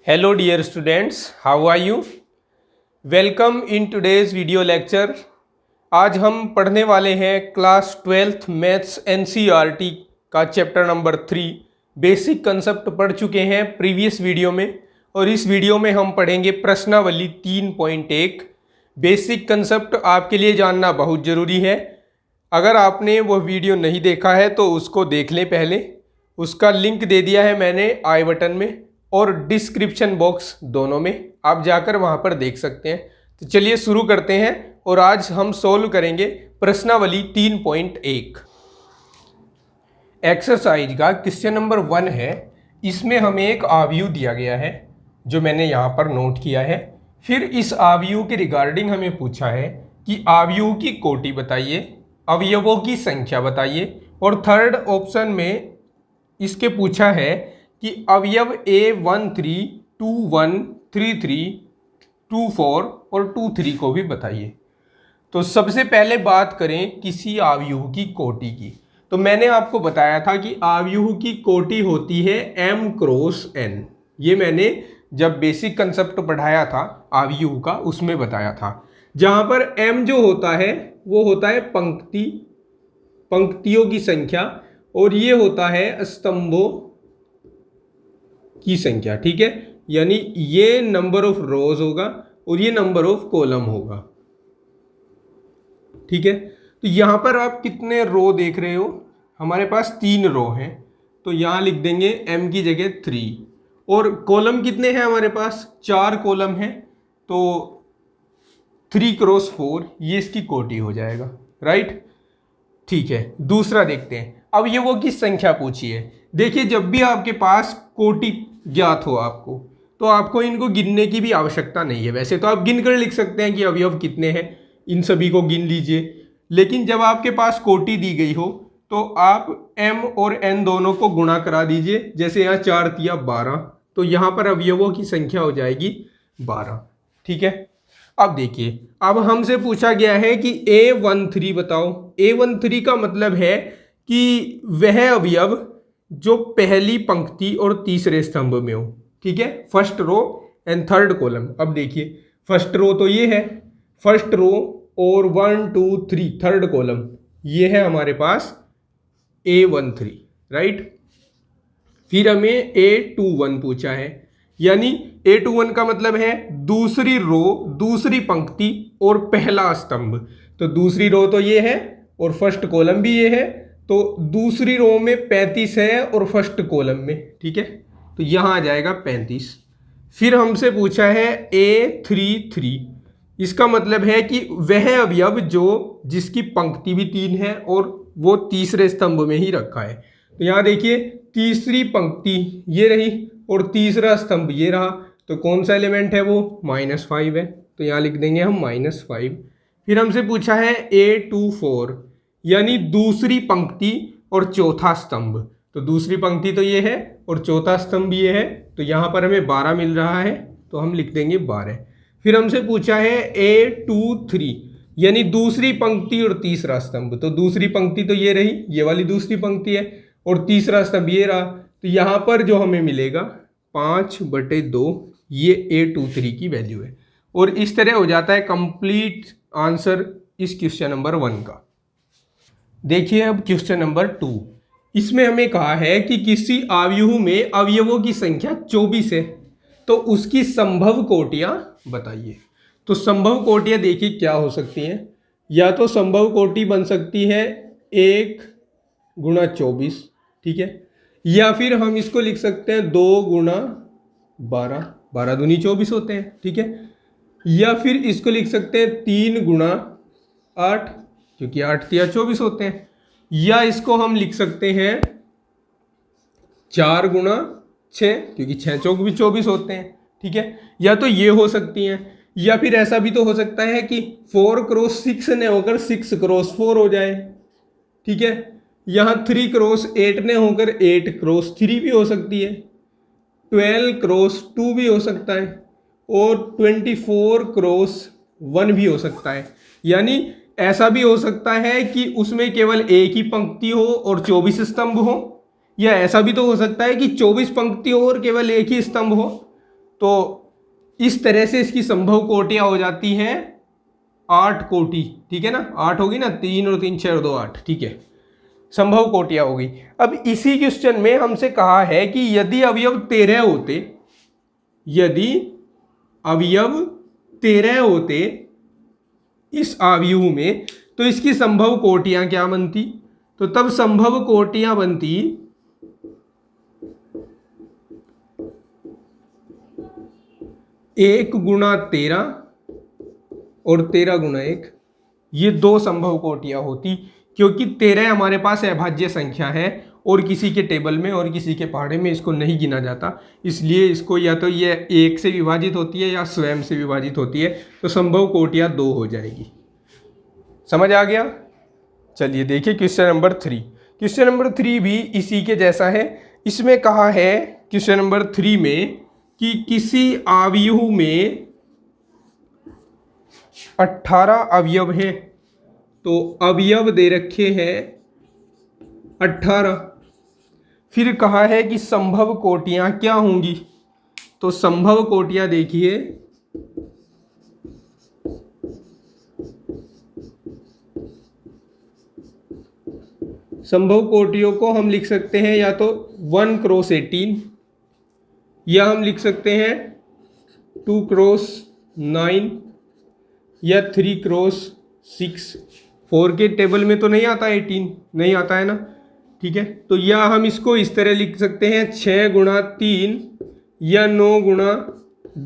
Hello dear students, how are you? Welcome in today's video lecture. आज हम पढ़ने वाले हैं क्लास 12th मैथ्स NCERT का चैप्टर नंबर 3 बेसिक कंसेप्ट पढ़ चुके हैं प्रीवियस वीडियो में और इस वीडियो में हम पढ़ेंगे प्रश्नावली 3.1। बेसिक कंसेप्ट आपके लिए जानना बहुत ज़रूरी है। अगर आपने वह वीडियो नहीं देखा है तो उसको देख लें पहले। उसका लिंक दे दिया है मैंने आई बटन में और डिस्क्रिप्शन बॉक्स दोनों में, आप जाकर वहां पर देख सकते हैं। तो चलिए शुरू करते हैं और आज हम सोल्व करेंगे प्रश्नावली 3.1। एक्सरसाइज का क्वेश्चन नंबर 1 है। इसमें हमें एक आव्यूह दिया गया है जो मैंने यहाँ पर नोट किया है। फिर इस आव्यूह के रिगार्डिंग हमें पूछा है कि आव्यूह की कोटि बताइए, अवयवों की संख्या बताइए और थर्ड ऑप्शन में इसके पूछा है कि अवयव A13, 21, 33, 24 और 23 को भी बताइए। तो सबसे पहले बात करें किसी आव्यूह की कोटि की। तो मैंने आपको बताया था कि आव्यूह की कोटि होती है m क्रॉस n। ये मैंने जब बेसिक कंसेप्ट पढ़ाया था आव्यूह का उसमें बताया था। जहाँ पर m जो होता है वो होता है पंक्तियों की संख्या और ये होता है स्तंभों की संख्या। ठीक है, यानी ये नंबर ऑफ रोज होगा और ये नंबर ऑफ कॉलम होगा। ठीक है, तो यहां पर आप कितने रो देख रहे हो? हमारे पास 3 रो हैं, तो यहां लिख देंगे m की जगह 3 और कॉलम कितने हैं? हमारे पास 4 कॉलम हैं, तो 3 क्रॉस 4 ये इसकी कोटि हो जाएगा। राइट, ठीक है। दूसरा देखते हैं, अब ये वो की संख्या पूछी है। देखिए, जब भी आपके पास कोटि ज्ञात हो आपको तो आपको इनको गिनने की भी आवश्यकता नहीं है। वैसे तो आप गिन कर लिख सकते हैं कि अवयव कितने हैं, इन सभी को गिन लीजिए। लेकिन जब आपके पास कोटि दी गई हो तो आप m और n दोनों को गुणा करा दीजिए। जैसे यहाँ 4 तिया 12, तो यहाँ पर अवयवों की संख्या हो जाएगी 12। ठीक है, अब देखिए, अब हमसे पूछा गया है कि A13 बताओ। A13 का मतलब है कि वह अवयव जो पहली पंक्ति और तीसरे स्तंभ में हो। ठीक है, first row and third column. अब देखिए, फर्स्ट रो तो ये है, फर्स्ट रो और 1 2 3 थर्ड कॉलम ये है हमारे पास A13। राइट, फिर हमें A21 पूछा है, यानी A21 का मतलब है दूसरी रो, दूसरी पंक्ति और पहला स्तंभ। तो दूसरी रो तो ये है और फर्स्ट कॉलम भी ये है, तो दूसरी रो में 35 है और फर्स्ट कॉलम में। ठीक है, तो यहाँ आ जाएगा 35। फिर हमसे पूछा है A33, इसका मतलब है कि वह अवयव जो जिसकी पंक्ति भी 3 है और वो तीसरे स्तंभ में ही रखा है। तो यहाँ देखिए, तीसरी पंक्ति ये रही और तीसरा स्तंभ ये रहा, तो कौन सा एलिमेंट है वो? -5 है, तो यहाँ लिख देंगे हम -5। फिर हमसे पूछा है A24, यानी दूसरी पंक्ति और चौथा स्तंभ। तो दूसरी पंक्ति तो ये है और चौथा स्तंभ ये है, तो यहाँ पर हमें 12 मिल रहा है, तो हम लिख देंगे 12। फिर हमसे पूछा है A23, यानी दूसरी पंक्ति और तीसरा स्तंभ। तो दूसरी पंक्ति तो ये रही, ये वाली दूसरी पंक्ति है और तीसरा स्तंभ ये रहा, तो यहाँ पर जो हमें मिलेगा 5/2 ये A23 की वैल्यू है। और इस तरह हो जाता है कंप्लीट आंसर इस क्वेश्चन नंबर 1 का। देखिए अब क्वेश्चन नंबर 2, इसमें हमें कहा है कि किसी आव्यूह में अवयवों की संख्या 24 है, तो उसकी संभव कोटियां बताइए। तो संभव कोटियां देखिए क्या हो सकती हैं। या तो संभव कोटि बन सकती है 1 × 24, ठीक है, या फिर हम इसको लिख सकते हैं 2 × 12, 12 दूनी 24 होते हैं। ठीक है, या फिर इसको लिख सकते हैं 3 × 8, क्योंकि 8 तिया 24 होते हैं, या इसको हम लिख सकते हैं 4 × 6, क्योंकि 6 चौक भी 24 होते हैं। ठीक है, या तो ये हो सकती हैं, या फिर ऐसा भी तो हो सकता है कि 4 × 6 ने होकर 6 × 4 हो जाए। ठीक है, यहाँ 3 × 8 ने होकर 8 × 3 भी हो सकती है, 12 × 2 भी हो सकता है और 24 × 1 भी हो सकता है। यानी ऐसा भी हो सकता है कि उसमें केवल एक ही पंक्ति हो और 24 स्तंभ हो, या ऐसा भी तो हो सकता है कि 24 पंक्ति हो और केवल एक ही स्तंभ हो। तो इस तरह से इसकी संभव कोटियां हो जाती हैं 8 कोटि, ठीक है ना, 8 होगी ना, 3 और 3 6 और 2 8, ठीक है, संभव कोटियां हो गई। अब इसी क्वेश्चन में हमसे कहा है कि यदि अवयव 13 होते, यदि अवयव 13 होते इस आव्यूह में, तो इसकी संभव कोटियां क्या बनती? तो तब संभव कोटियां बनती 1 गुणा 13 और 13 गुणा 1, ये 2 संभव कोटियां होती, क्योंकि 13 हमारे पास अभाज्य संख्या है और किसी के टेबल में और किसी के पहाड़े में इसको नहीं गिना जाता, इसलिए इसको या तो ये 1 से विभाजित होती है या स्वयं से विभाजित होती है, तो संभव कोटियां 2 हो जाएगी। समझ आ गया? चलिए देखिए क्वेश्चन नंबर 3। क्वेश्चन नंबर 3 भी इसी के जैसा है। इसमें कहा है क्वेश्चन नंबर 3 में कि किसी आव्यूह में 18 अवयव हैं, तो अवयव दे रखे हैं 18। फिर कहा है कि संभव कोटियां क्या होंगी, तो संभव कोटियां देखिए, संभव कोटियों को हम लिख सकते हैं या तो 1 क्रॉस 18, या हम लिख सकते हैं 2 क्रॉस 9, या 3 क्रॉस 6। 4 के टेबल में तो नहीं आता 18, नहीं आता है ना, ठीक है। तो या हम इसको इस तरह लिख सकते हैं 6 गुणा 3, या 9 गुणा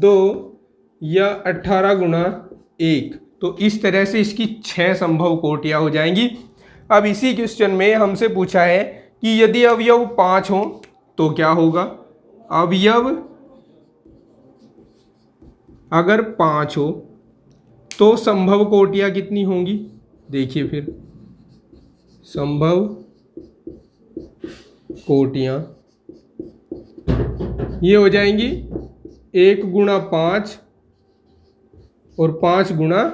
2, या 18 गुणा 1। तो इस तरह से इसकी 6 संभव कोटियां हो जाएंगी। अब इसी क्वेश्चन में हमसे पूछा है कि यदि अवयव 5 हो तो क्या होगा। अवयव अगर 5 हो तो संभव कोटियां कितनी होंगी, देखिए फिर संभव कोटियां ये हो जाएंगी 1 गुणा 5 और 5 गुणा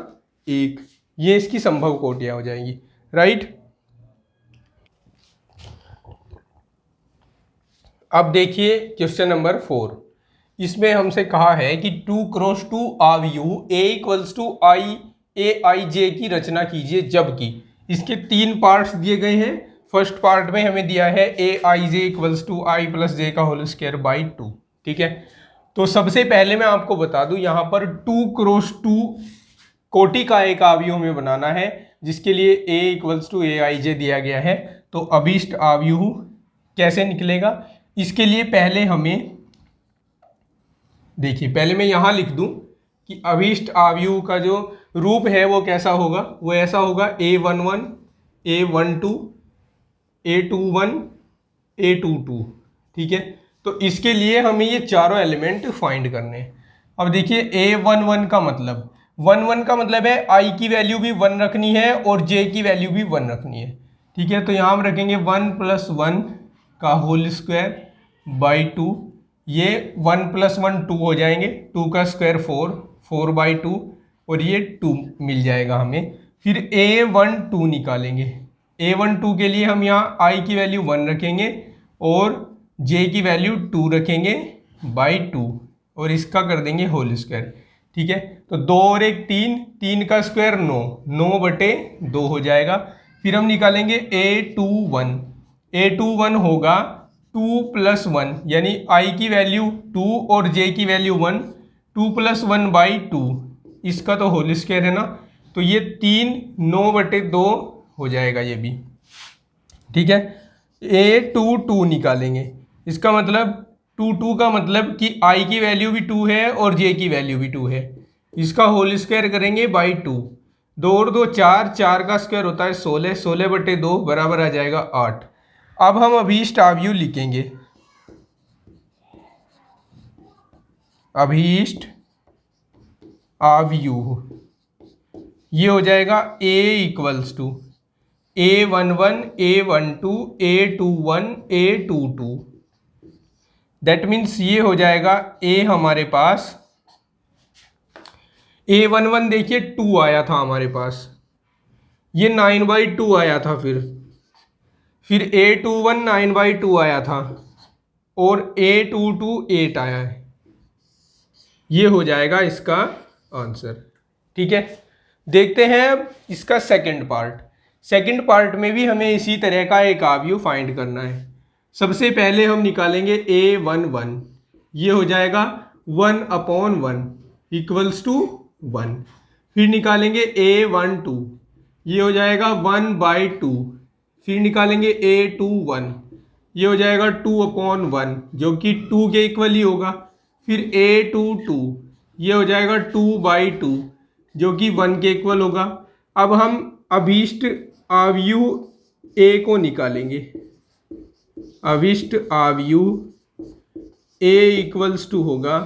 1, ये इसकी संभव कोटियां हो जाएंगी, राइट। अब देखिए क्वेश्चन नंबर 4। इसमें हमसे कहा है कि 2 क्रॉस 2 आव्यूह A इक्वल्स टू आई जे की रचना कीजिए, जबकि इसके 3 पार्ट्स दिए गए हैं। फर्स्ट पार्ट में हमें दिया है आई जे इक्वल्स टू आई प्लस जे का होल स्क्वायर बाई 2, ठीक है। तो सबसे पहले मैं आपको बता दूं, यहाँ पर 2 क्रॉस 2 कोटि का एक आव्यूह हमें बनाना है, जिसके लिए A इक्वल्स टू आई जे दिया गया है। तो अभीष्ट आव्यूह कैसे निकलेगा, इसके लिए पहले हमें देखिए, पहले मैं यहां लिख दूं कि अभीष्ट आव्यूह का जो रूप है वो कैसा होगा, वो ऐसा होगा A11 A12 A21 A22, ठीक है। तो इसके लिए हमें ये चारों एलिमेंट फाइंड करने हैं। अब देखिए A11 का मतलब, 1 का मतलब है I की वैल्यू भी 1 रखनी है और J की वैल्यू भी 1 रखनी है, ठीक है। तो यहाँ हम रखेंगे 1 + 1 का होल स्क्वायर बाई 2, ये 1 + 1 2 हो जाएंगे, 2 का स्क्वायर 4, 4/2, और ये 2 मिल जाएगा हमें। फिर A12 निकालेंगे। A12 के लिए हम यहाँ I की वैल्यू 1 रखेंगे और J की वैल्यू 2 रखेंगे बाई 2, और इसका कर देंगे होल स्क्वायर, ठीक है। तो 2 और 1 3, 3 का स्क्वायर 9, 9/2 हो जाएगा। फिर हम निकालेंगे A21, A21 होगा 2 + 1, यानी I की वैल्यू 2 और J की वैल्यू 1, 2 + 1/2, इसका तो होल स्क्वायर है ना, तो ये 3 9/2 हो जाएगा ये भी, ठीक है। A22 निकालेंगे, इसका मतलब 2 का मतलब कि I की वैल्यू भी 2 है और J की वैल्यू भी 2 है, इसका होल स्क्वायर करेंगे बाई 2, 2 और 2 4, 4 का स्क्वायर होता है 16, 16/2 बराबर आ जाएगा 8। अब हम अभीष्ट आव्यूह लिखेंगे। अभीष्ट आव्यूह ये हो जाएगा A equals to A11 A12 A21 A22, that means ये हो जाएगा A हमारे पास A11 देखिए 2 आया था हमारे पास, ये 9/2 आया था, फिर A21 9/2 आया था और A22 8 आया है, ये हो जाएगा इसका आंसर। ठीक है, देखते हैं अब इसका सेकंड पार्ट। सेकंड पार्ट में भी हमें इसी तरह का एक आव्यूह फाइंड करना है। सबसे पहले हम निकालेंगे a11, ये हो जाएगा 1/1 इक्वल्स टू 1। फिर निकालेंगे a12, ये हो जाएगा 1/2। फिर निकालेंगे a21, ये हो जाएगा 2/1 जो कि 2 के इक्वल ही होगा। फिर a22, ये हो जाएगा 2/2 जो कि 1 के इक्वल होगा। अब हम अभीष्ट आव्यूह a को निकालेंगे। अभीष्ट आव्यूह a इक्वल्स टू होगा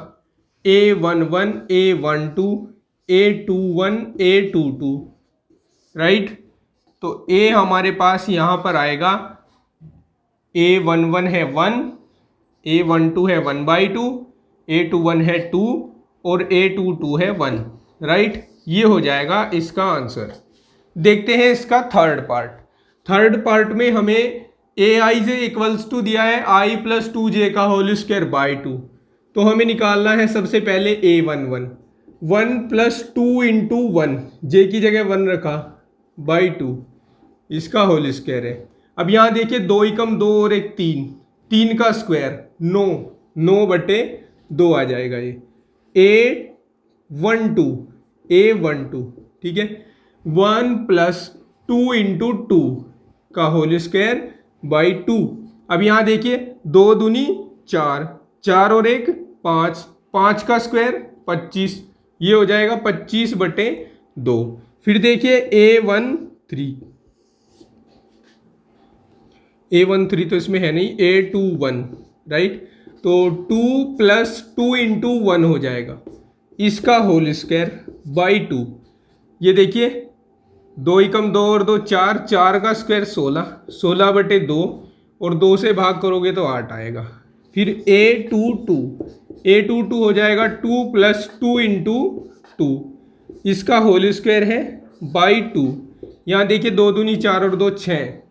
a11 a12 a21 a22, right. तो a हमारे पास यहाँ पर आएगा, a11 है 1, a12 है 1/2, a21 है 2 और a22 है 1, राइट। ये हो जाएगा इसका आंसर। देखते हैं इसका थर्ड पार्ट। थर्ड पार्ट में हमें aij इक्वल्स टू दिया है i + 2j का होल स्क्वायर बाई 2। तो हमें निकालना है सबसे पहले a11, 1 + 2 × 1, j की जगह 1 रखा, बाई 2, इसका होल स्क्वायर है। अब यहाँ देखिए 2 × 2 और 1 3, 3 का स्क्वायर 9, 9/2 आ जाएगा ये। a12, ठीक है, 1 + 2 × 2 का होल स्क्वायर बाई 2। अब यहाँ देखिए 2 दूनी 4, 4 और 1 5, 5 का स्क्वायर 25, ये हो जाएगा 25/2। फिर देखिए a13 तो इसमें है नहीं, a21, राइट। तो 2 + 2 × 1 हो जाएगा, इसका होल स्क्वायर बाई 2। ये देखिए 2 × 2 और 2 4, 4 का स्क्वायर 16, 16/2 और 2 से भाग करोगे तो 8 आएगा। फिर a22 हो जाएगा 2 + 2 × 2, इसका होल स्क्वायर है बाई 2। यहाँ देखिए 2 दूनी 4 और 2 6,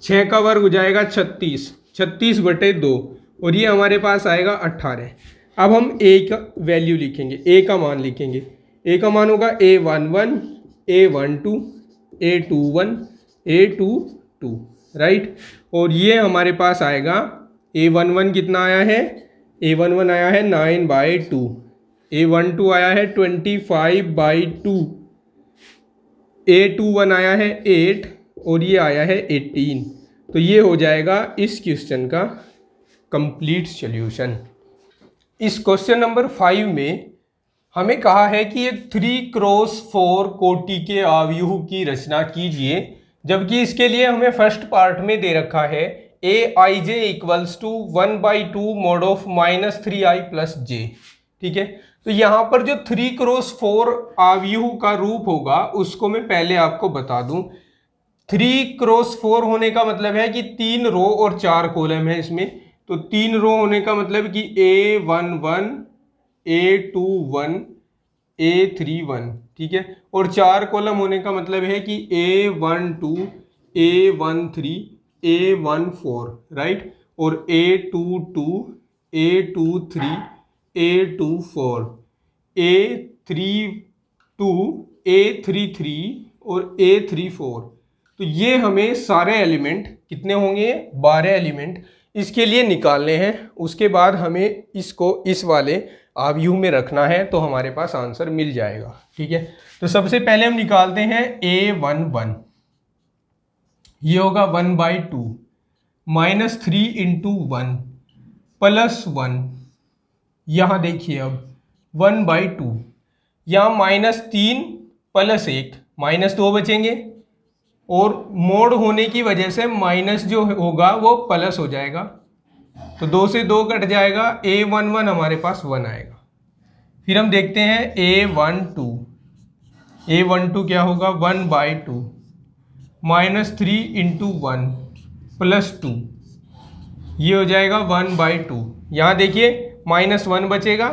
6 का वर्ग हो जाएगा 36, 36/2 और ये हमारे पास आएगा 18। अब हम a का वैल्यू लिखेंगे, a का मान लिखेंगे। a का मान होगा a11 a12 a21 a22, right. और ये हमारे पास आएगा a11 कितना आया है, a11 आया है 9/2, a12 आया है 25/2, a21 आया है 8 और ये आया है 18। तो ये हो जाएगा इस क्वेश्चन का कंप्लीट सॉल्यूशन। इस क्वेश्चन नंबर 5 में हमें कहा है कि एक 3x4 कोटि के आव्यूह की रचना कीजिए, जबकि इसके लिए हमें फर्स्ट पार्ट में दे रखा है aij equals to 1/2 mod of -3i + j। ठीक है, तो यहाँ पर जो 3x4 आव्यूह का रूप होगा उसको मैं पहले आपको बता दूं। 3x4 होने का मतलब है कि 3 रो और 4 कॉलम है इसमें। तो 3 रो होने का मतलब कि a11 a21 a31, ठीक है, और 4 कॉलम होने का मतलब है कि a12 a13 a14, राइट, और a22 a23 a24 a32 a33 और a34। तो ये हमें सारे एलिमेंट कितने होंगे, 12 एलिमेंट इसके लिए निकालने हैं। उसके बाद हमें इसको इस वाले आव्यूह में रखना है तो हमारे पास आंसर मिल जाएगा। ठीक है, तो सबसे पहले हम निकालते हैं a11, ये होगा 1/2 -3 × 1 + 1। यहाँ देखिए अब 1/2, यहाँ -3 + 1 -2 बचेंगे और मोड होने की वजह से माइनस जो होगा वो प्लस हो जाएगा, तो 2 से 2 कट जाएगा, a11 हमारे पास 1 आएगा। फिर हम देखते हैं a12 क्या होगा, 1/2 -3 × 1 + 2, ये हो जाएगा 1/2। यहाँ देखिए -1 बचेगा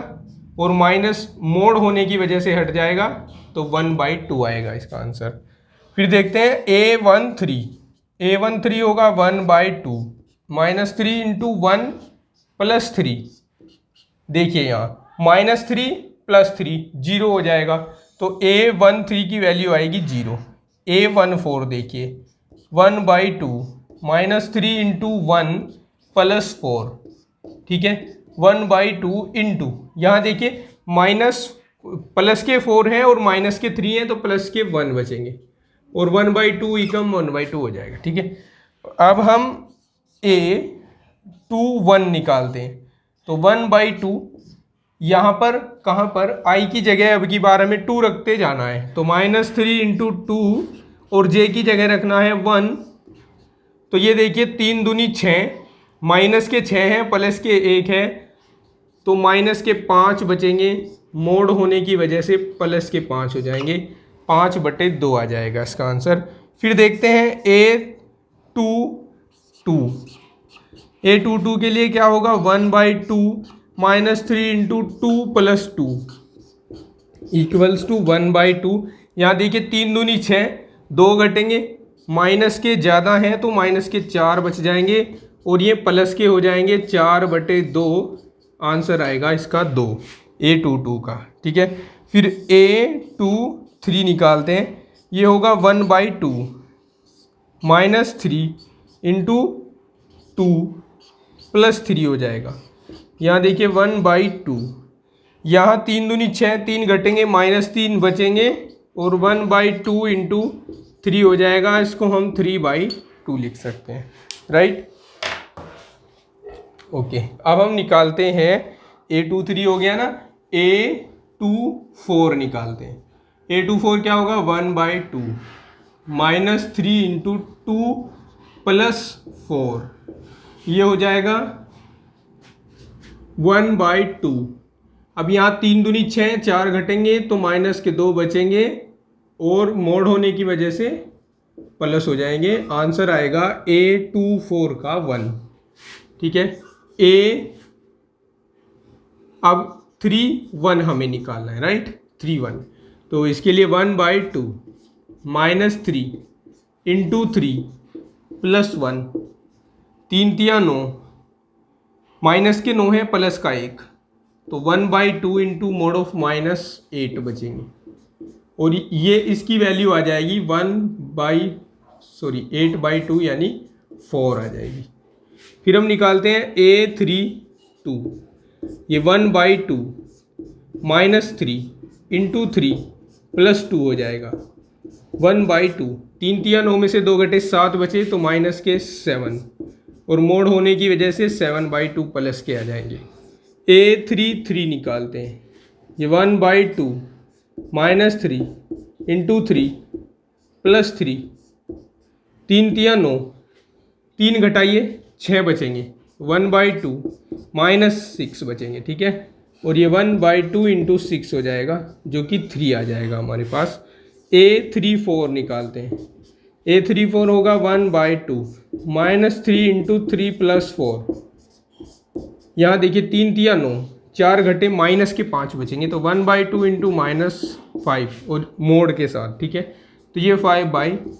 और माइनस मोड होने की वजह से हट जाएगा, तो 1/2 आएगा इसका आंसर। फिर देखते हैं a13 होगा 1/2 -3 × 1 + 3। देखिए यहाँ -3 +3 0 हो जाएगा। तो A13 की वैल्यू आएगी 0। A14 देखिए 1/2 -3 इंटू 1 +4, ठीक है। 1/2 इंटू, यहाँ देखिए माइनस प्लस के 4 हैं और माइनस के 3 हैं, तो प्लस के 1 बचेंगे और 1/2 एकम 1/2 हो जाएगा, ठीक है। अब हम A21 निकालते हैं। तो 1/2 यहाँ पर कहाँ पर I की जगह अब की बार हमें 2 रखते जाना है, तो -3 इंटू 2 और J की जगह रखना है 1। तो ये देखिए 3 दूनी 6, माइनस के 6 हैं प्लस के 1 है, तो माइनस के 5 बचेंगे, मोड होने की वजह से प्लस के 5 हो जाएंगे, 5/2 आ जाएगा इसका आंसर। फिर देखते हैं A22 के लिए क्या होगा, 1/2 -3 इंटू 2 + 2 = 1/2। यहाँ देखिए 3 दूनी 6, 2 घटेंगे, माइनस के ज़्यादा हैं तो माइनस के 4 बच जाएंगे और ये प्लस के हो जाएंगे, 4/2 आंसर आएगा इसका 2 A22 का, ठीक है। फिर A23 निकालते हैं। ये होगा 1/2 -3 इंटू 2 +3 हो जाएगा। यहाँ देखिए 1/2, यहाँ 3 दूनी 6, 3 घटेंगे, -3 बचेंगे और 1/2 इंटू 3 हो जाएगा। इसको हम 3/2 लिख सकते हैं, राइट। ओके, अब हम निकालते हैं A23 हो गया ना, A24 निकालते हैं। A24 क्या होगा, 1/2 -3 इंटू 2 + 4, ये हो जाएगा 1/2। अब यहाँ 3 दूनी 6, 4 घटेंगे तो माइनस के 2 बचेंगे और मोड होने की वजह से प्लस हो जाएंगे। आंसर आएगा A24 का 1, ठीक है। अब 3/1 हमें निकालना है, राइट, 3/1। तो इसके लिए 1/2 -3 इंटू 3 +1, 3 तिया 9, माइनस के 9 है प्लस का 1, तो 1/2 इंटू मोड ऑफ -8 बचेंगे और ये इसकी वैल्यू आ जाएगी 8/2 यानी 4 आ जाएगी। फिर हम निकालते हैं A32, ये 1/2 -3 इंटू 3 +2 हो जाएगा 1/2, 3 तिया 9 में से 2 घटे 7 बचे, तो माइनस के 7 और मोड होने की वजह से 7/2 प्लस के आ जाएंगे। A33 निकालते हैं। ये 1/2 -3 इंटू 3 +3, 3 तिया 9, 3 घटाइए 6 बचेंगे, 1/2 -6 बचेंगे, ठीक है। और ये 1/2 इंटू 6 हो जाएगा जो कि 3 आ जाएगा हमारे पास। A34 निकालते हैं। A34 होगा 1/2 -3 इंटू 3 + 4, यहाँ देखिए 3 तिया 9, 4 घटे माइनस के 5 बचेंगे, तो 1/2 इंटू -5 और मोड के साथ, ठीक है। तो ये 5/2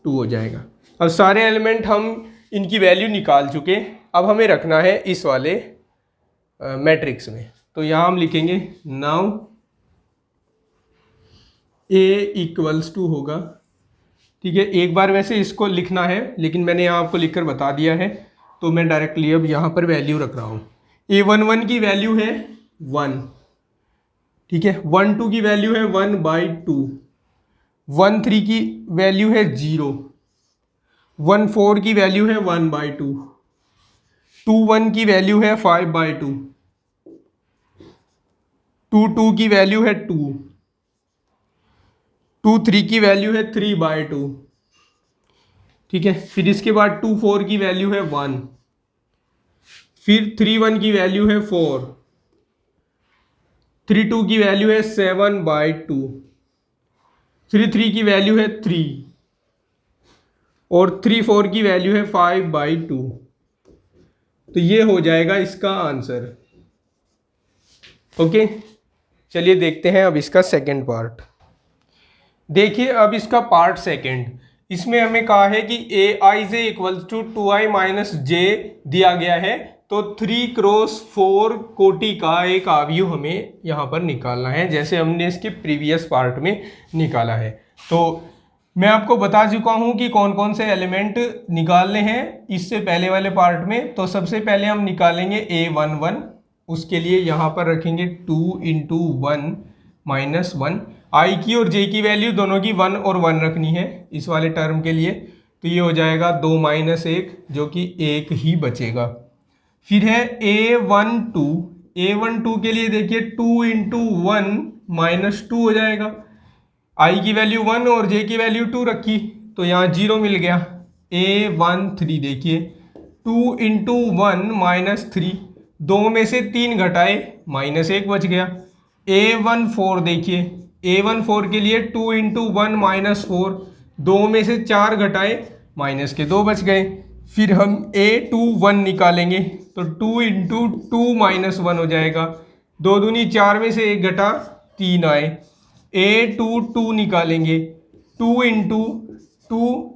हो जाएगा। अब सारे एलिमेंट हम इनकी वैल्यू निकाल चुके, अब हमें रखना है इस वाले मैट्रिक्स में। तो यहाँ हम लिखेंगे नाउ A = होगा, ठीक है। एक बार वैसे इसको लिखना है लेकिन मैंने यहाँ आपको लिखकर बता दिया है, तो मैं डायरेक्टली अब यहाँ पर वैल्यू रख रहा हूँ। A11 की वैल्यू है 1, ठीक है। 12 की वैल्यू है 1/2, 13 की वैल्यू है 0, 14 की वैल्यू है 1/2, 21 की वैल्यू है 5/2, 22 की वैल्यू है 2, 23 की वैल्यू है 3/2, ठीक है। फिर इसके बाद 24 की वैल्यू है 1, फिर 31 की वैल्यू है 4, 32 की वैल्यू है 7/2, 33 की वैल्यू है 3 और 34 की वैल्यू है 5/2। तो ये हो जाएगा इसका आंसर। ओके, चलिए देखते हैं अब इसका सेकंड पार्ट। देखिए अब इसका पार्ट सेकंड, इसमें हमें कहा है कि Aij = 2i - j दिया गया है तो 3x4 कोटि का एक अवयव हमें यहाँ पर निकालना है, जैसे हमने इसके प्रीवियस पार्ट में निकाला है। तो मैं आपको बता चुका हूँ कि कौन कौन से एलिमेंट निकालने हैं इससे पहले वाले पार्ट में। तो सबसे पहले हम निकालेंगे A11, उसके लिए यहाँ पर रखेंगे 2 × 1 - 1। आई की और जे की वैल्यू दोनों की 1 और 1 रखनी है इस वाले टर्म के लिए। तो ये हो जाएगा 2 - 1 जो कि 1 ही बचेगा। फिर है A12 के लिए देखिए 2 × 1 - 2 हो जाएगा। आई की वैल्यू 1 और जे की वैल्यू 2 रखी तो यहाँ 0 मिल गया। A13 देखिए 2 × 1 - 3, 2 में से 3 घटाए -1 बच गया। A14 देखिए A14 के लिए 2 × 1 - 4, 2 में से 4 घटाए -2 बच गए। फिर हम A21 निकालेंगे तो 2 × 2 - 1 हो जाएगा। 2 दूनी 4 में से 1 घटा 3 आए। A22 निकालेंगे 2 × 2 - 2,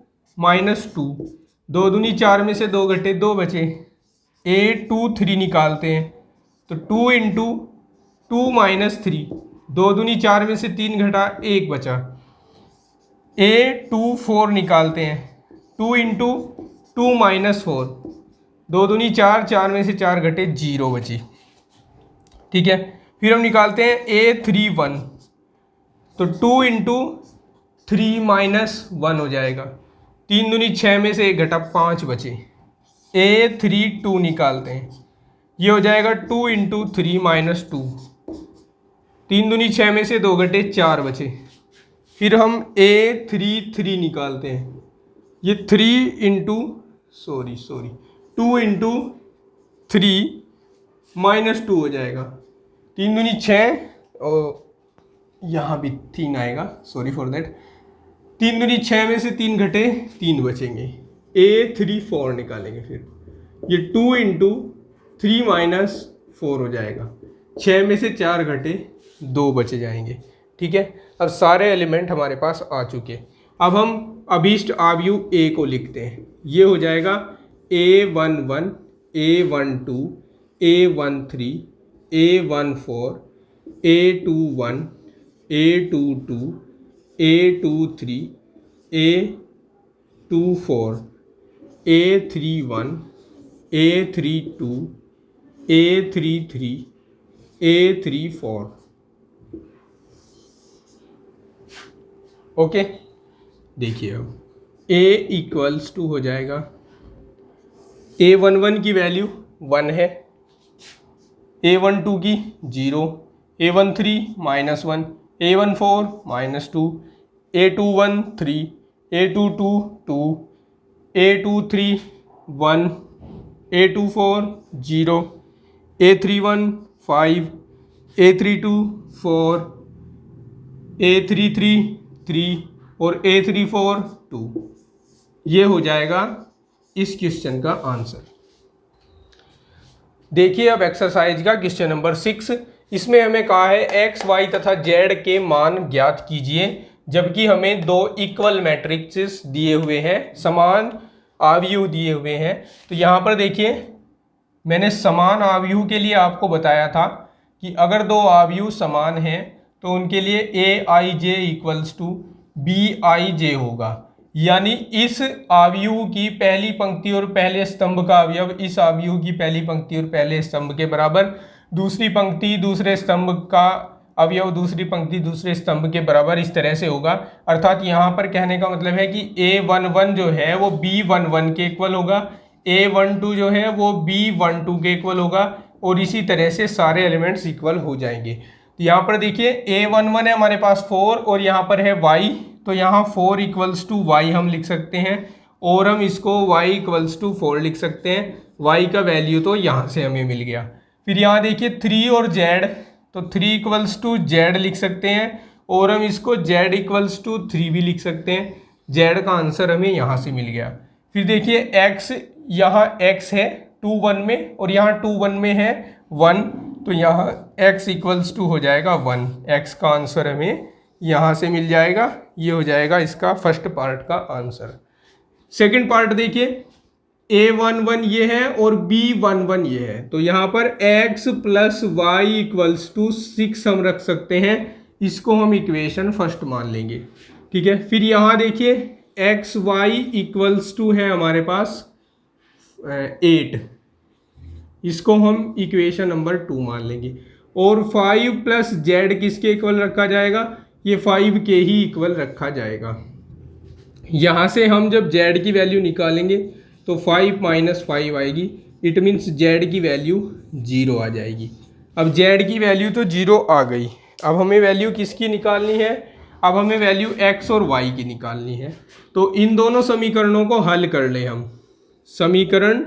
2 दूनी 4 में से 2 घटे 2 बचे। A23 निकालते हैं तो 2 × 2 - 3, 2 दूनी 4 में से 3 घटा 1 बचा। A24 निकालते हैं 2 × 2 - 4, 2 दूनी 4, 4 में से 4 घटे 0 बची। ठीक है, फिर हम निकालते हैं A31 तो 2 × 3 - 1 हो जाएगा। 3 दूनी 6 में से 1 घटा 5 बचे। A32 निकालते हैं, ये हो जाएगा 2 × 3 - 2, 3 दूनी 6 में से 2 घटे 4 बचे। फिर हम A33 निकालते हैं, ये 2 × 3 - 2 हो जाएगा। 3 दूनी 6 और यहाँ भी 3 आएगा, सॉरी फॉर दैट। 3 दूनी 6 में से 3 घटे 3 बचेंगे। A34 निकालेंगे, फिर ये 2 × 3 - 4 हो जाएगा। 6 में से 4 घटे 2 बचे जाएंगे। ठीक है, अब सारे एलिमेंट हमारे पास आ चुके। अब हम अभीष्ट अवयव A को लिखते हैं। ये हो जाएगा A11, A12, A13, A14, A21, A22, A23, A24, A31, A32, A33, A34। Okay, देखिए अब A = हो जाएगा, A11 की वैल्यू 1 है, A12 की 0, A13 -1, A14 -2, A21 3, A22 2, A23 1, A24 0, A31 5, A32 4, A33 3 और A34 2। ये हो जाएगा इस क्वेश्चन का आंसर। देखिए अब एक्सरसाइज का क्वेश्चन नंबर 6। इसमें हमें कहा है x, y तथा z के मान ज्ञात कीजिए, जबकि हमें 2 इक्वल मैट्रिक्स दिए हुए हैं, समान अवयव दिए हुए हैं। तो यहाँ पर देखिए मैंने समान अवयव के लिए आपको बताया था कि अगर 2 अवयव समान हैं तो उनके लिए Aij = Bij होगा, यानी इस अवयव की पहली पंक्ति और पहले स्तंभ का अवयव इस अवयव की पहली पंक्ति और पहले स्तंभ के बराबर, दूसरी पंक्ति दूसरे स्तंभ का अवयव दूसरी पंक्ति दूसरे स्तंभ के बराबर, इस तरह से होगा। अर्थात यहाँ पर कहने का मतलब है कि A11 जो है वो B11 के इक्वल होगा, A12 जो है वो B12 के इक्वल होगा, और इसी तरह से सारे एलिमेंट्स इक्वल हो जाएंगे। तो यहाँ पर देखिए A11 है हमारे पास 4 और यहाँ पर है y, तो यहाँ 4 = y हम लिख सकते हैं, और हम इसको y = 4 लिख सकते हैं। y का वैल्यू तो यहाँ से हमें मिल गया। फिर यहाँ देखिए 3 और z, तो 3 = z लिख सकते हैं, और हम इसको z = 3 भी लिख सकते हैं। z का आंसर हमें यहाँ से मिल गया। फिर देखिए x, यहाँ x है 2 1 में और यहाँ 2 1 में है 1, तो यहाँ x = हो जाएगा 1। x का आंसर हमें यहाँ से मिल जाएगा। ये हो जाएगा इसका फर्स्ट पार्ट का आंसर। सेकंड पार्ट देखिए, A11 ये है और B11 ये है, तो यहाँ पर x plus Y equals to 6 हम रख सकते हैं। इसको हम इक्वेशन फर्स्ट मान लेंगे, ठीक है। फिर यहाँ देखिए एक्स वाई इक्वल्स टू है हमारे पास 8, इसको हम इक्वेशन नंबर 2 मान लेंगे। और 5 प्लस जेड किसके इक्वल रखा जाएगा, ये 5 के ही इक्वल रखा जाएगा। यहाँ से हम जब जेड की वैल्यू निकालेंगे तो 5 माइनस 5 आएगी, इट मीन्स जेड की वैल्यू 0 आ जाएगी। अब जेड की वैल्यू तो 0 आ गई, अब हमें वैल्यू किसकी निकालनी है, अब हमें वैल्यू x और y की निकालनी है। तो इन दोनों समीकरणों को हल कर ले हम। समीकरण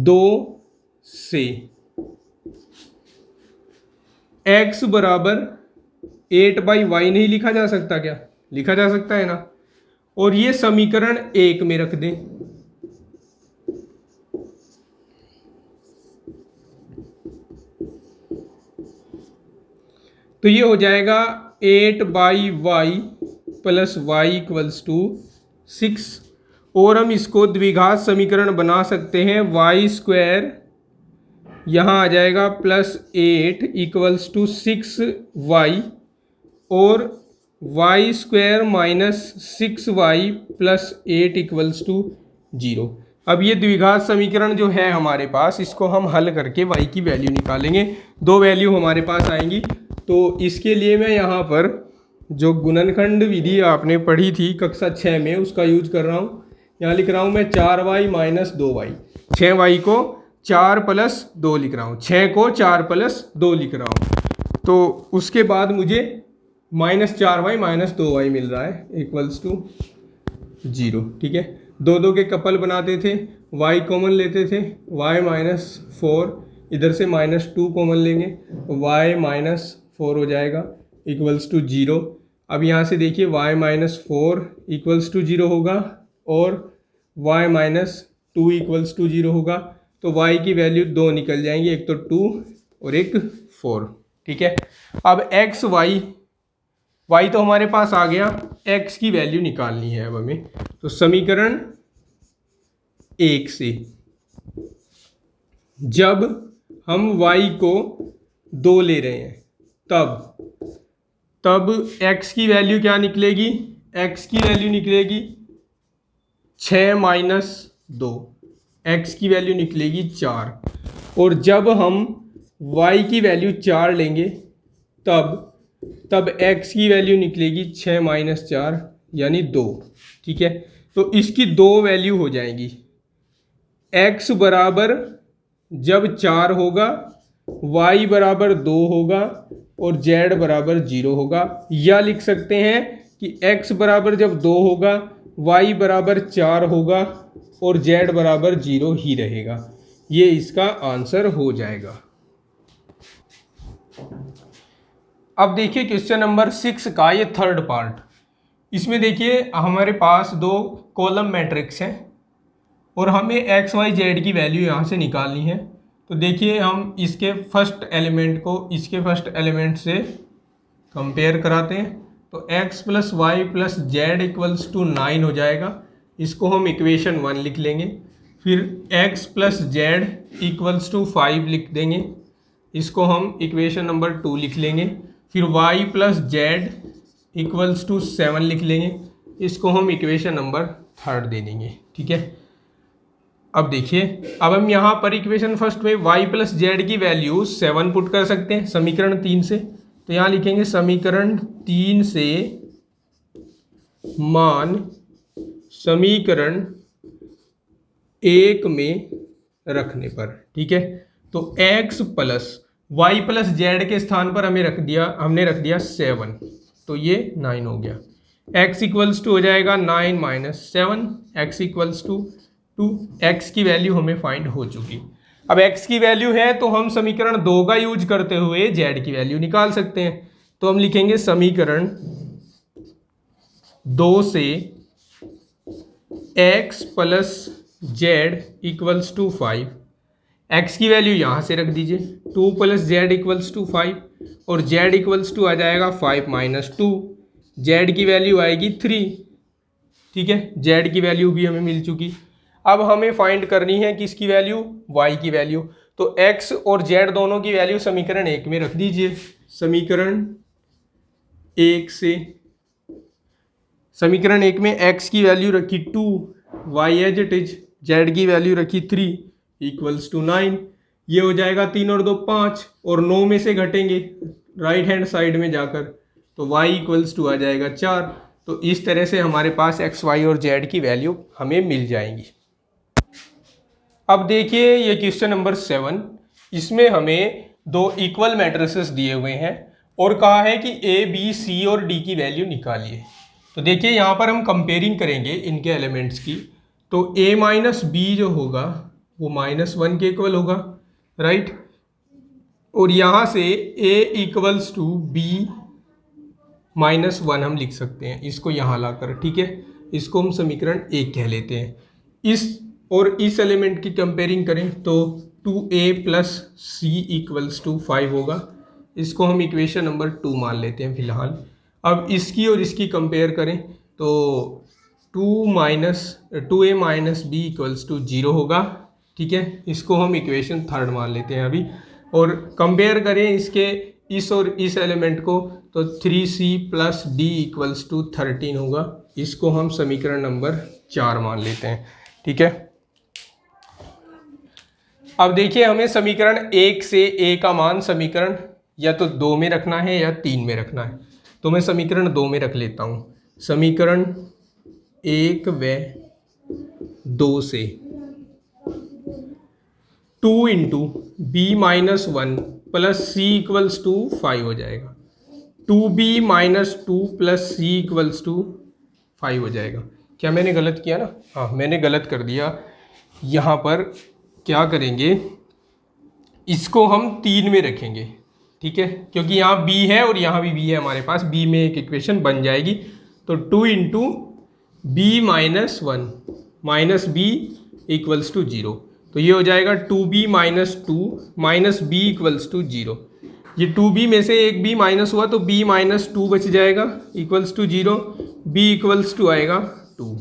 2 से x बराबर 8/y नहीं लिखा जा सकता क्या, लिखा जा सकता है ना। और ये समीकरण 1 में रख दें, तो ये हो जाएगा 8/y plus y equals to 6। और हम इसको द्विघात समीकरण बना सकते हैं, y स्क्वायर यहाँ आ जाएगा प्लस 8 इक्वल्स टू 6y और y square minus 6y plus 8 equals to 0। अब ये द्विघात समीकरण जो है हमारे पास, इसको हम हल करके y की वैल्यू निकालेंगे। दो वैल्यू हमारे पास आएंगी, तो इसके लिए मैं यहाँ पर जो गुणनखंड विधि आपने पढ़ी थी कक्षा 6 में उसका यूज कर रहा हूँ। यहाँ लिख रहा हूँ मैं 4y माइनस 2y, 6y को 4 प्लस 2 लिख रहा हूँ, 6 को 4 प्लस 2 लिख रहा हूँ। तो उसके बाद मुझे माइनस 4y माइनस 2y मिल रहा है इक्वल्स टू 0, ठीक है। दो दो के कपल बनाते थे, y कॉमन लेते थे, y माइनस 4, इधर से माइनस 2 कॉमन लेंगे, y माइनस 4 हो जाएगा इक्वल्स टू 0। अब यहाँ से देखिए y माइनस 4 इक्वल्स टू 0 होगा और y माइनस 2 इक्वल्स टू 0 होगा। तो y की वैल्यू 2 निकल जाएंगी, एक तो 2 और एक 4, ठीक है। अब x y तो हमारे पास आ गया, x की वैल्यू निकालनी है अब हमें। तो समीकरण 1 से जब हम y को 2 ले रहे हैं तब x की वैल्यू क्या निकलेगी, x की वैल्यू निकलेगी 6 माइनस 2, x की वैल्यू निकलेगी 4। और जब हम y की वैल्यू 4 लेंगे तब x की वैल्यू निकलेगी 6 माइनस 4 यानी 2, ठीक है। तो इसकी 2 वैल्यू हो जाएंगी, x बराबर जब 4 होगा, y बराबर 2 होगा और z बराबर 0 होगा। या लिख सकते हैं कि x बराबर जब 2 होगा, y बराबर 4 होगा और z बराबर 0 ही रहेगा। ये इसका आंसर हो जाएगा। अब देखिए क्वेश्चन नंबर 6 का ये थर्ड पार्ट। इसमें देखिए हमारे पास दो कॉलम मैट्रिक्स हैं और हमें एक्स वाई जेड की वैल्यू यहाँ से निकालनी है। तो देखिए हम इसके फर्स्ट एलिमेंट को इसके फर्स्ट एलिमेंट से कंपेयर कराते हैं। तो x plus Y plus Z equals to 9 हो जाएगा, इसको हम इक्वेशन 1 लिख लेंगे। फिर x plus Z equals to 5 लिख देंगे, इसको हम इक्वेशन नंबर 2 लिख लेंगे। फिर y plus Z equals to 7 लिख लेंगे, इसको हम इक्वेशन नंबर 3 दे देंगे, ठीक है। अब देखिए, अब हम यहाँ पर इक्वेशन फर्स्ट में y प्लस जेड की वैल्यू 7 पुट कर सकते हैं समीकरण 3 से। तो यहाँ लिखेंगे समीकरण 3 से मान समीकरण 1 में रखने पर, ठीक है। तो x plus Y plus Z के स्थान पर हमने रख दिया 7, तो ये 9 हो गया। x इक्वल्स टू हो जाएगा 9 minus 7, x equals to 2। x की वैल्यू हमें फाइंड हो चुकी। अब x की वैल्यू है तो हम समीकरण 2 का यूज करते हुए z की वैल्यू निकाल सकते हैं। तो हम लिखेंगे समीकरण 2 से x plus Z equals to 5, x की वैल्यू यहाँ से रख दीजिए 2 प्लस जेड इक्वल्स टू 5 और z इक्वल्स टू आ जाएगा 5 माइनस 2, z की वैल्यू आएगी 3। ठीक है, जेड की वैल्यू भी हमें मिल चुकी। अब हमें फाइंड करनी है किसकी वैल्यू, वाई की वैल्यू। तो एक्स और जेड दोनों की वैल्यू समीकरण 1 में रख दीजिए। समीकरण 1 से, समीकरण 1 में एक्स की वैल्यू रखी 2, Y as it is, Z की वैल्यू रखी 3 इक्वल्स टू 9। ये हो जाएगा 3 और 2 5, और 9 में से घटेंगे राइट हैंड साइड में जाकर, तो y इक्वल्स टू आ जाएगा 4। तो इस तरह से हमारे पास x, y और z की वैल्यू हमें मिल जाएंगी। अब देखिए ये क्वेश्चन नंबर 7, इसमें हमें दो इक्वल मैट्रिसेस दिए हुए हैं और कहा है कि a, b, c और d की वैल्यू निकालिए। तो देखिए यहाँ पर हम कंपेयरिंग करेंगे इनके एलिमेंट्स की। तो a माइनस बी जो होगा वो -1 के इक्वल होगा, राइट। और यहाँ से a इक्वल्स टू b -1 हम लिख सकते हैं इसको यहाँ लाकर, ठीक है। इसको हम समीकरण 1 कह लेते हैं। इस और इस एलिमेंट की कंपेयरिंग करें तो 2a plus c equals to 5 होगा। इसको हम इक्वेशन नंबर 2 मान लेते हैं फिलहाल। अब इसकी और इसकी कंपेयर करें तो 2a minus B equals to 0 होगा, ठीक है। इसको हम इक्वेशन 3 मान लेते हैं अभी। और कंपेयर करें इसके इस और इस एलिमेंट को तो 3c plus d equals to 13 होगा। इसको हम समीकरण नंबर 4 मान लेते हैं, ठीक है। अब देखिए हमें समीकरण 1 से a का मान समीकरण या तो 2 में रखना है या 3 में रखना है। तो मैं समीकरण 2 में रख लेता हूँ। समीकरण 1 व 2 से 2 into B minus 1 plus C equals to 5 हो जाएगा। 2b minus 2 plus C equals to 5 हो जाएगा। क्या मैंने गलत किया ना? हाँ मैंने गलत कर दिया। यहाँ पर क्या करेंगे, इसको हम 3 में रखेंगे, ठीक है, क्योंकि यहाँ b है और यहाँ भी b है हमारे पास। b में एक इक्वेशन बन जाएगी। तो 2 into B minus 1 minus B equals to 0। तो ये हो जाएगा 2b minus 2 minus B equals to 0। ये 2b में से एक b माइनस हुआ तो b माइनस 2 बच जाएगा equals to 0। b equals to आएगा 2।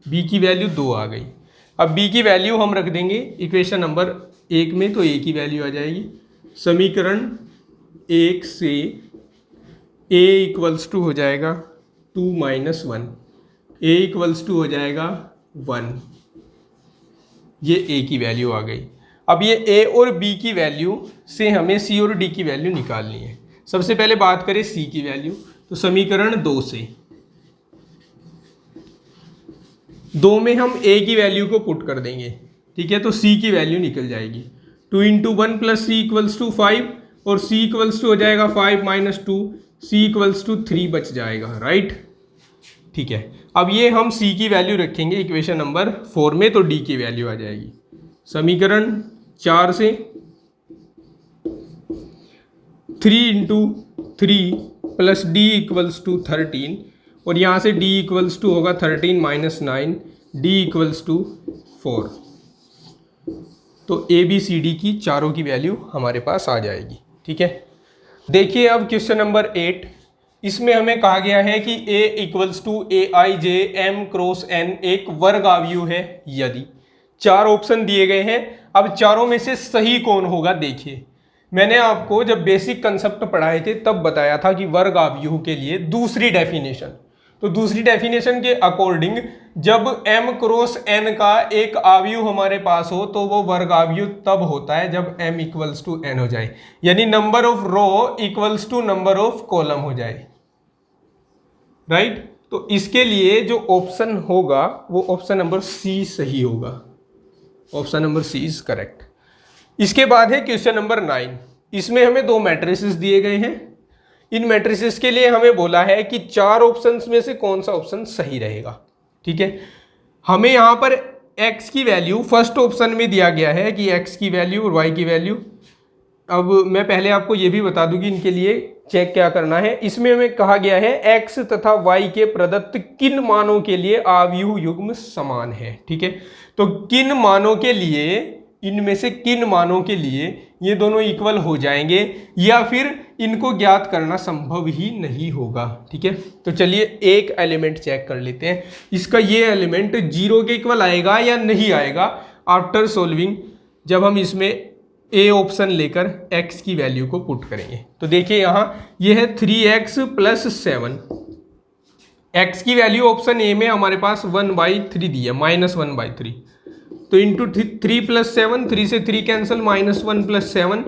b की वैल्यू 2 आ गई। अब b की वैल्यू हम रख देंगे इक्वेशन नंबर 1 में, तो a की वैल्यू आ जाएगी। समीकरण 1 से a इक्वल्स टू हो जाएगा 2 माइनस 1, a इक्वल्स टू हो जाएगा 1। ये a की वैल्यू आ गई। अब ये a और b की वैल्यू से हमें c और d की वैल्यू निकालनी है। सबसे पहले बात करें c की वैल्यू, तो समीकरण 2 से 2 में हम a की वैल्यू को पुट कर देंगे, ठीक है। तो c की वैल्यू निकल जाएगी 2 into 1 plus C equals to 5 और c इक्वल्स टू हो जाएगा 5 माइनस 2, c इक्वल्स टू 3 बच जाएगा, राइट, ठीक है। अब ये हम c की वैल्यू रखेंगे इक्वेशन नंबर 4 में, तो d की वैल्यू आ जाएगी। समीकरण 4 से 3 into 3 plus D equals to 13 और यहाँ से d इक्वल्स टू होगा 13 माइनस 9, d इक्वल्स टू 4। तो a b c d की चारों की वैल्यू हमारे पास आ जाएगी, ठीक है। देखिए अब क्वेश्चन नंबर 8, इसमें हमें कहा गया है कि a equals to A I J M cross N एक वर्ग आव्यूह है यदि। 4 ऑप्शन दिए गए हैं। अब चारों में से सही कौन होगा देखिए। मैंने आपको जब बेसिक कंसेप्ट पढ़ाए थे तब बताया था कि वर्ग आव्यूह के लिए दूसरी डेफिनेशन, तो दूसरी डेफिनेशन के अकॉर्डिंग जब m क्रॉस n का एक आव्यूह हमारे पास हो तो वो वर्ग आव्यूह तब होता है जब m इक्वल्स टू n हो जाए, यानी number of row equals to number of column हो जाए, राइट। तो इसके लिए जो ऑप्शन होगा वो ऑप्शन नंबर सी सही होगा। Option number C is correct. इसके बाद है क्वेश्चन नंबर 9। इसमें हमें 2 मैट्रिसेस दिए गए हैं। इन मैट्रिसेस के लिए हमें बोला है कि 4 ऑप्शंस में से कौन सा ऑप्शन सही रहेगा, ठीक है। हमें यहाँ पर x की वैल्यू फर्स्ट ऑप्शन में दिया गया है कि x की वैल्यू और y की वैल्यू। अब मैं पहले आपको ये भी बता दूं कि इनके लिए चेक क्या करना है। इसमें हमें कहा गया है x तथा y के प्रदत्त किन मानों के लिए आव्यूह युग्म समान है, ठीक है। तो किन मानों के लिए, इनमें से किन मानों के लिए ये दोनों इक्वल हो जाएंगे या फिर इनको ज्ञात करना संभव ही नहीं होगा। ठीक है, तो चलिए एक एलिमेंट चेक कर लेते हैं, इसका ये एलिमेंट 0 के इक्वल आएगा या नहीं आएगा आफ्टर सोल्विंग, जब हम इसमें ए ऑप्शन लेकर x की वैल्यू को पुट करेंगे। तो देखिए यहाँ ये है 3x + 7, x की वैल्यू ऑप्शन ए में हमारे पास 1/3 दी है, -1/3, तो इंटू 3 + 7, 3 से 3 कैंसिल, -1 + 7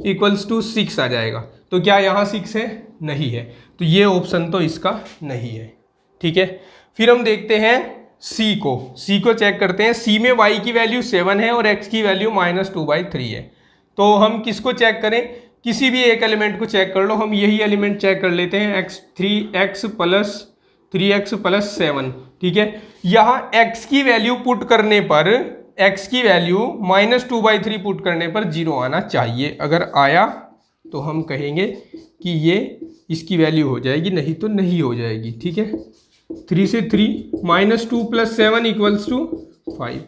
= 6 आ जाएगा। तो क्या यहाँ 6 है? नहीं है, तो ये ऑप्शन तो इसका नहीं है। ठीक है, फिर हम देखते हैं सी को चेक करते हैं। सी में y की वैल्यू 7 है और x की वैल्यू -2/3 है। तो हम किसको चेक करें? किसी भी एक एलिमेंट को चेक कर लो। हम यही एलिमेंट चेक कर लेते हैं, 3x + 7। ठीक है, यहाँ x की वैल्यू पुट करने पर, x की वैल्यू -2/3 पुट करने पर 0 आना चाहिए। अगर आया तो हम कहेंगे कि ये इसकी वैल्यू हो जाएगी, नहीं तो नहीं हो जाएगी। ठीक है, 3 से 3 -2 + 7 = 5।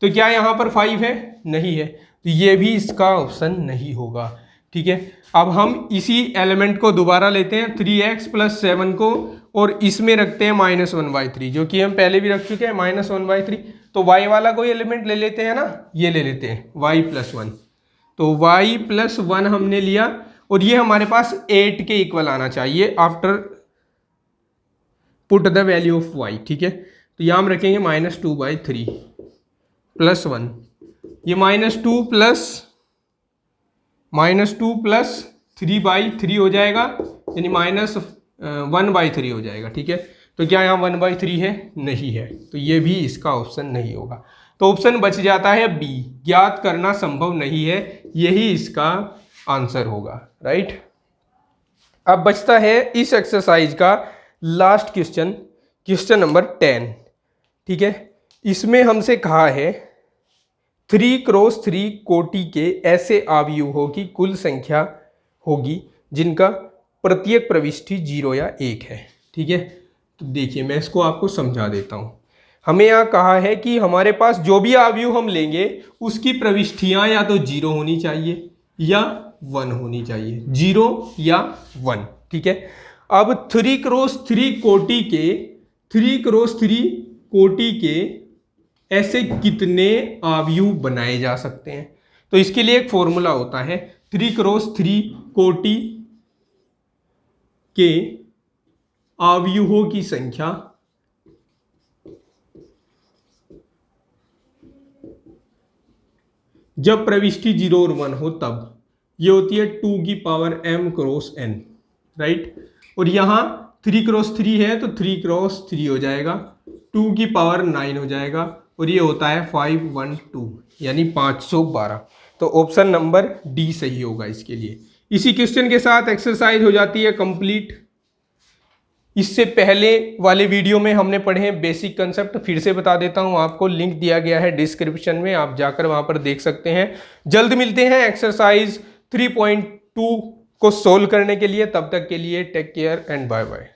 तो क्या यहाँ पर 5 है? नहीं है, तो ये भी इसका ऑप्शन नहीं होगा। ठीक है, अब हम इसी एलिमेंट को दोबारा लेते हैं, 3x + 7 को, और इसमें रखते हैं -1/3, जो कि हम पहले भी रख चुके हैं -1/3। तो y वाला कोई एलिमेंट ले लेते हैं ना, ये ले लेते हैं y + 1। तो y + 1 हमने लिया और ये हमारे पास 8 के इक्वल आना चाहिए after put the value of y। ठीक है, तो यहाँ हम रखेंगे -2/3 + 1, ये -2 + 3/3 हो जाएगा, यानी -1/3 हो जाएगा। ठीक है, तो क्या यहाँ 1/3 है? नहीं है, तो ये भी इसका ऑप्शन नहीं होगा। तो ऑप्शन बच जाता है बी, ज्ञात करना संभव नहीं है, यही इसका आंसर होगा। राइट, अब बचता है इस एक्सरसाइज का लास्ट क्वेश्चन नंबर 10। ठीक है, इसमें हमसे कहा है 3x3 कोटि के ऐसे अवयवों की कुल संख्या होगी जिनका प्रत्येक प्रविष्टि 0 या 1 है। ठीक है, तो देखिए मैं इसको आपको समझा देता हूँ। हमें यहाँ कहा है कि हमारे पास जो भी अवयव हम लेंगे उसकी प्रविष्टियाँ या तो 0 होनी चाहिए या 1 होनी चाहिए, 0 या 1। ठीक है, अब 3x3 कोटि के ऐसे कितने अवयव बनाए जा सकते हैं? तो इसके लिए एक फॉर्मूला होता है, 3x3 कोटि के अवयवों की संख्या जब प्रविष्टि 0 और 1 हो तब, ये होती है 2m×n। राइट, और यहाँ 3x3 है तो 3x3 हो जाएगा, 2⁹ हो जाएगा, और ये होता है 512, यानी 512। तो ऑप्शन नंबर डी सही होगा इसके लिए। इसी क्वेश्चन के साथ एक्सरसाइज हो जाती है कंप्लीट। इससे पहले वाले वीडियो में हमने पढ़े हैं बेसिक कंसेप्ट, फिर से बता देता हूं आपको, लिंक दिया गया है डिस्क्रिप्शन में, आप जाकर वहां पर देख सकते हैं। जल्द मिलते हैं एक्सरसाइज 3.2 को सोल्व करने के लिए, तब तक के लिए take care and bye bye.